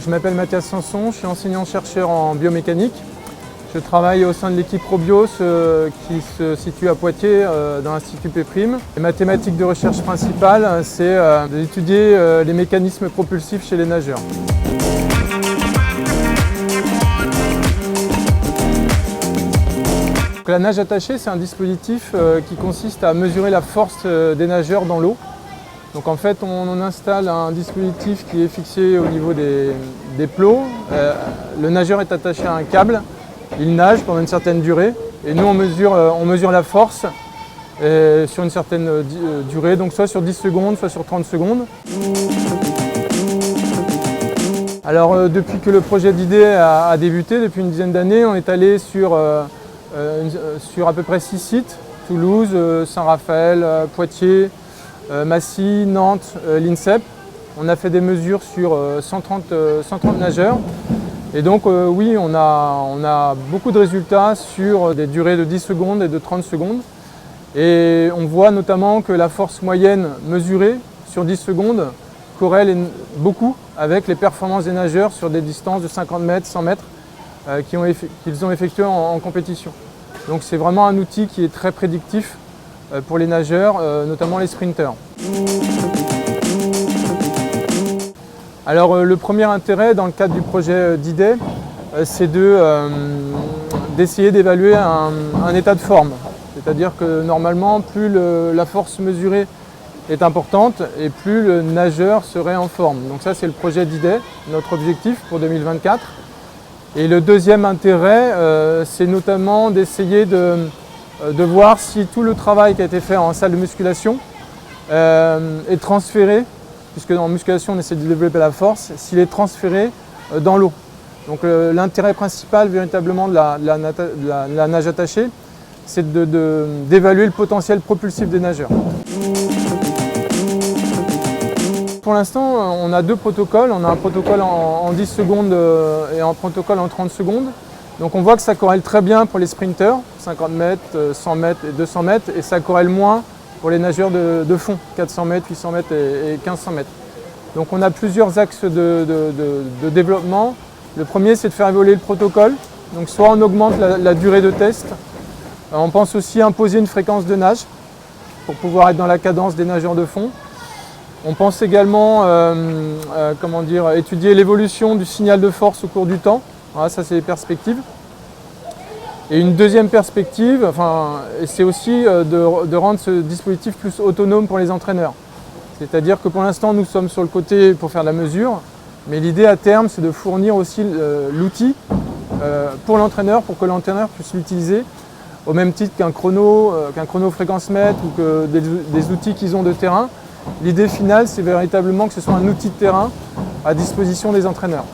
Je m'appelle Mathias Sanson, je suis enseignant-chercheur en biomécanique. Je travaille au sein de l'équipe Probios qui se situe à Poitiers dans l'Institut Péprime. Ma thématique de recherche principale, c'est d'étudier les mécanismes propulsifs chez les nageurs. La nage attachée, c'est un dispositif qui consiste à mesurer la force des nageurs dans l'eau. Donc en fait, on installe un dispositif qui est fixé au niveau des plots. Le nageur est attaché à un câble, il nage pendant une certaine durée et nous on mesure la force sur une certaine durée, donc soit sur 10 secondes, soit sur 30 secondes. Alors depuis que le projet d'idée a débuté, depuis une dizaine d'années, on est allé sur à peu près 6 sites, Toulouse, Saint-Raphaël, Poitiers, Massy, Nantes, l'INSEP. On a fait des mesures sur 130 nageurs. Et donc oui, on a beaucoup de résultats sur des durées de 10 secondes et de 30 secondes. Et on voit notamment que la force moyenne mesurée sur 10 secondes corrèle beaucoup avec les performances des nageurs sur des distances de 50 mètres, 100 mètres qu'ils ont effectuées en compétition. Donc c'est vraiment un outil qui est très prédictif pour les nageurs, notamment les sprinteurs. Alors le premier intérêt dans le cadre du projet d'idée, c'est d'essayer d'évaluer un état de forme. C'est-à-dire que normalement, plus la force mesurée est importante et plus le nageur serait en forme. Donc ça c'est le projet d'idée, notre objectif pour 2024. Et le deuxième intérêt, c'est notamment d'essayer de voir si tout le travail qui a été fait en salle de musculation est transféré, puisque en musculation on essaie de développer la force, s'il est transféré dans l'eau. Donc l'intérêt principal véritablement de la nage attachée, c'est d'évaluer le potentiel propulsif des nageurs. Pour l'instant, on a deux protocoles. On a un protocole en 10 secondes et un protocole en 30 secondes. Donc on voit que ça corrèle très bien pour les sprinteurs, 50 mètres, 100 mètres et 200 mètres, et ça corrèle moins pour les nageurs de fond, 400 mètres, 800 mètres et 1500 mètres. Donc on a plusieurs axes de développement. Le premier, c'est de faire évoluer le protocole. Donc soit on augmente la durée de test, on pense aussi imposer une fréquence de nage pour pouvoir être dans la cadence des nageurs de fond. On pense également étudier l'évolution du signal de force au cours du temps. Voilà, ça c'est les perspectives. Et une deuxième perspective, c'est aussi de rendre ce dispositif plus autonome pour les entraîneurs. C'est-à-dire que pour l'instant nous sommes sur le côté pour faire la mesure, mais l'idée à terme c'est de fournir aussi l'outil pour l'entraîneur, pour que l'entraîneur puisse l'utiliser au même titre qu'un chrono fréquence mètre ou que des outils qu'ils ont de terrain. L'idée finale, c'est véritablement que ce soit un outil de terrain à disposition des entraîneurs.